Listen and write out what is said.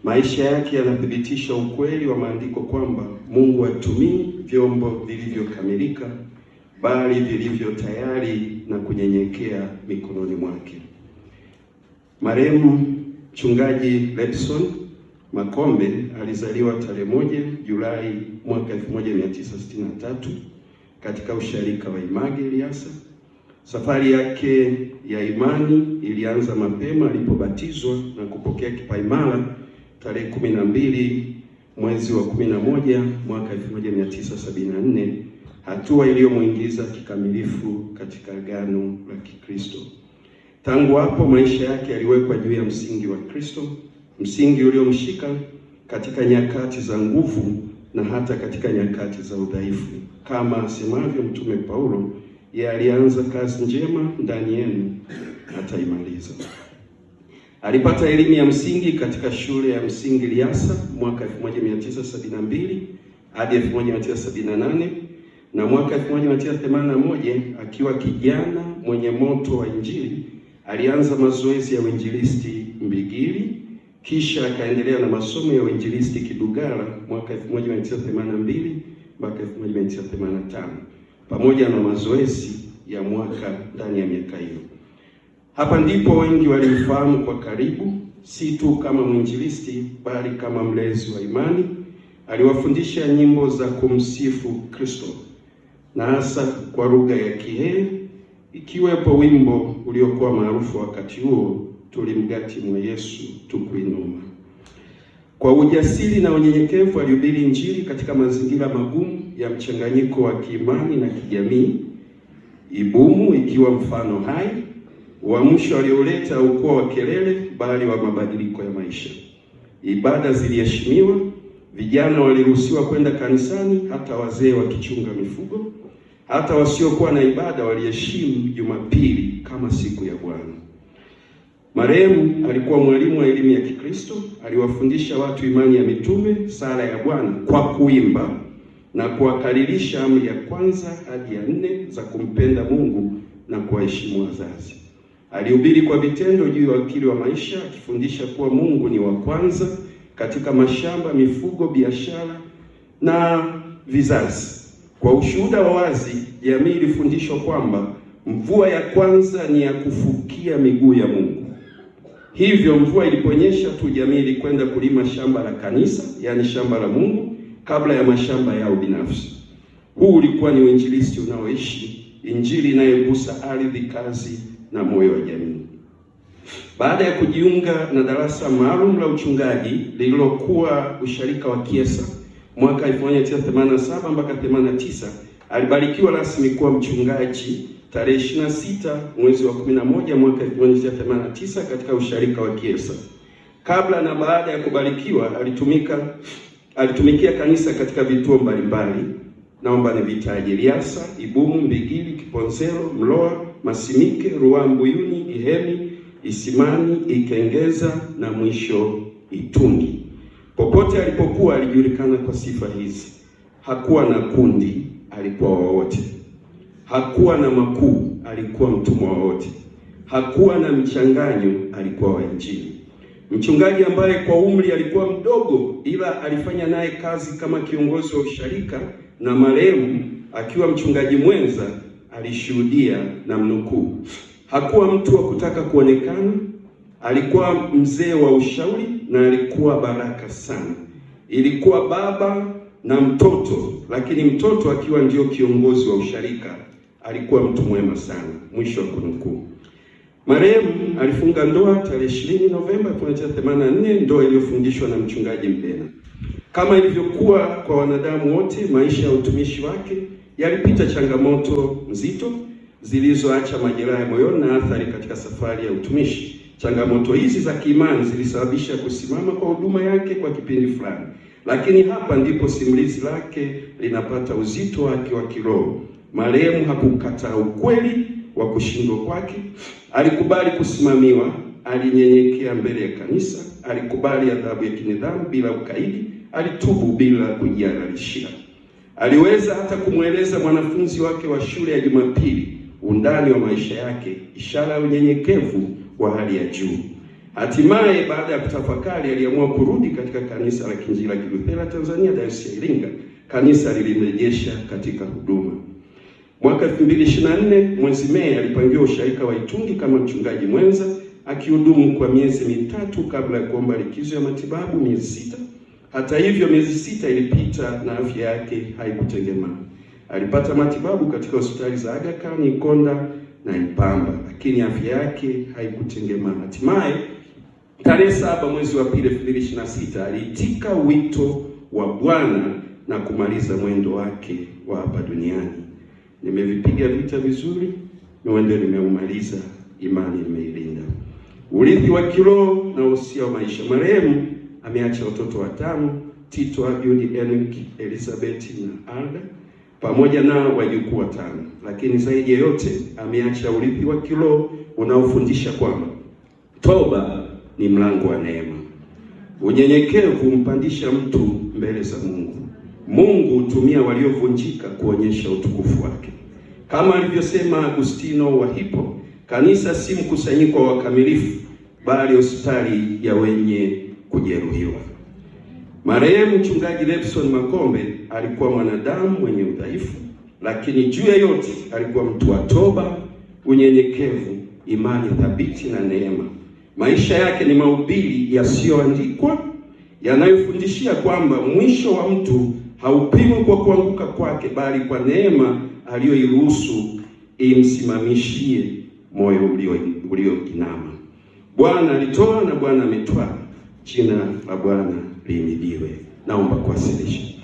Maisha yake yanathibitisha ukweli wa maandiko kwamba Mungu hatumii vyombo vilivyokamilika, bali vilivyo tayari na kunyenyekea mikononi mwake. Marehemu Mchungaji Letson Makombe alizaliwa tarehe 1 Julai mwaka 1963 katika usharika wa Image Liasa. Safari yake ya imani ilianza mapema alipobatizwa na kupokea kipaimara tarehe 12 mwezi wa 11 mwaka 1974, hatua iliyomuingiza kikamilifu katika agano la Kikristo. Tangu hapo maisha yake yaliwekwa juu ya msingi wa Kristo, msingi uliomshika katika nyakati za nguvu na hata katika nyakati za udhaifu. Kama asemavyo Mtume Paulo, yeye alianza kazi njema ndani yenu ataimaliza. Alipata elimu ya msingi katika shule ya msingi Liasa mwaka 1972 hadi 1978, na mwaka 1981 akiwa kijana mwenye moto wa Injili alianza mazoezi ya uinjilisti Mbigili, kisha akaendelea na masomo ya uinjilisti Kidugala mwaka 1982 mpaka 1985, pamoja na mazoezi ya mwaka ndani ya miaka hiyo. Hapa ndipo wengi walimfahamu kwa karibu, si tu kama mwinjilisti bali kama mlezi wa imani. Aliwafundisha nyimbo za kumsifu Kristo na hasa kwa lugha ya Kihehe, ikiwepo wimbo uliokuwa maarufu wakati huo, tulimgati mwa Yesu tukuinuma. Kwa ujasiri na unyenyekevu alihubiri Injili katika mazingira magumu ya mchanganyiko wa kiimani na kijamii. Ibumu ikiwa mfano hai, uamsho alioleta haukuwa wa kelele bali wa mabadiliko ya maisha. Ibada ziliheshimiwa, vijana waliruhusiwa kwenda kanisani, hata wazee wakichunga mifugo. Hata wasiokuwa na ibada waliheshimu Jumapili kama siku ya Bwana. Marehemu alikuwa mwalimu wa elimu ya Kikristo. Aliwafundisha watu imani ya mitume, sala ya Bwana kwa kuimba na kuwakaririsha amri ya kwanza hadi ya 4 za kumpenda Mungu na kuwaheshimu wazazi. Alihubiri kwa vitendo juu ya wakili wa maisha, akifundisha kuwa Mungu ni wa kwanza katika mashamba, mifugo, biashara na vizazi. Kwa ushuhuda wa wazi, jamii ilifundishwa kwamba mvua ya kwanza ni ya kufukia miguu ya Mungu. Hivyo mvua iliponyesha tu, jamii ilikwenda kulima shamba la kanisa, yaani shamba la Mungu, kabla ya mashamba yao binafsi. Huu ulikuwa ni uinjilisti unaoishi, Injili inayogusa ardhi, kazi na moyo wa jamii. Baada ya kujiunga na darasa maalum la uchungaji lililokuwa usharika wa Kiesa mwaka 1987 mpaka 89, alibarikiwa rasmi kuwa mchungaji tarehe 26 mwezi wa 11 mwaka 1989 katika usharika wa Kiesa. Kabla na baada ya kubarikiwa alitumikia kanisa katika vituo mbalimbali. Naomba nivitaje: Liasa, Ibumu, Mbigili, Kiponzero, Mloa, Masimike, Ruambuyuni, Ihemi, Isimani, Ikengeza na mwisho Itungi. Popote alipokuwa alijulikana kwa sifa hizi: hakuwa na kundi, alikuwa wowote; hakuwa na makuu, alikuwa mtumwa wowote; hakuwa na mchanganyo, alikuwa wa Injili. Mchungaji ambaye kwa umri alikuwa mdogo, ila alifanya naye kazi kama kiongozi wa usharika, na marehemu akiwa mchungaji mwenza alishuhudia na mnukuu: hakuwa mtu wa kutaka kuonekana, alikuwa mzee wa ushauri na alikuwa baraka sana. Ilikuwa baba na mtoto, lakini mtoto akiwa ndio kiongozi wa usharika. Alikuwa mtu mwema sana. Mwisho wa kunukuu. Marehemu alifunga ndoa tarehe 20 Novemba 1984, ndoa iliyofundishwa na mchungaji Mbena. Kama ilivyokuwa kwa wanadamu wote, maisha ya utumishi wake yalipita changamoto nzito zilizoacha majeraha moyoni na athari katika safari ya utumishi. Changamoto hizi za kiimani zilisababisha kusimama kwa huduma yake kwa kipindi fulani, lakini hapa ndipo simulizi lake linapata uzito wake wa kiroho. Marehemu hakukataa ukweli wa kushindwa kwake, alikubali kusimamiwa, alinyenyekea mbele ya kanisa, alikubali adhabu ya kinidhamu bila ukaidi, alitubu bila kujihalalishia. Aliweza hata kumweleza mwanafunzi wake wa shule ya Jumapili undani wa maisha yake, ishara ya unyenyekevu wa hali ya juu. Hatimaye baada ya kutafakari, aliamua kurudi katika kanisa la Kiinjili la Kilutheri Tanzania Dayosisi ya Iringa. Kanisa lilimrejesha katika huduma. Mwaka 2024 mwezi Mei alipangiwa usharika wa Itungi kama mchungaji mwenza, akihudumu kwa miezi mitatu kabla ya kuomba likizo ya matibabu miezi 6. Hata hivyo, miezi 6 ilipita na afya yake haikutengemaa. Alipata matibabu katika hospitali za Aga Khan, Ikonda na Ipamba, lakini afya yake haikutengemaa. Hatimaye tarehe 7 mwezi wa pili 2026 aliitika wito wa Bwana na kumaliza mwendo wake wa hapa duniani. Nimevipiga vita vizuri, mwendo nimeumaliza, imani nimeilinda. Urithi wa kiroho na usia wa maisha. Marehemu ameacha watoto 5: Tito, Abiudi, Enoch, Elizabeth na Alda, pamoja na wajukuu 5. Lakini zaidi ya yote ameacha urithi wa kiroho unaofundisha kwamba toba ni mlango wa neema. Unyenyekevu humpandisha mtu mbele za Mungu. Mungu hutumia waliovunjika kuonyesha utukufu wake. Kama alivyosema Agustino wa Hippo, kanisa si mkusanyiko wa wakamilifu, bali hospitali ya wenye kujeruhiwa. Marehemu Mchungaji Lebson Makombe alikuwa mwanadamu mwenye udhaifu, lakini juu ya yote alikuwa mtu wa toba, unyenyekevu, imani thabiti na neema. Maisha yake ni mahubiri yasiyoandikwa yanayofundishia kwamba mwisho wa mtu haupimwi kwa kuanguka kwake, bali kwa neema aliyoiruhusu imsimamishie moyo ulioinama. Bwana alitoa na Bwana ametwaa. Jina la Bwana lihimidiwe. Naomba kuwasilisha.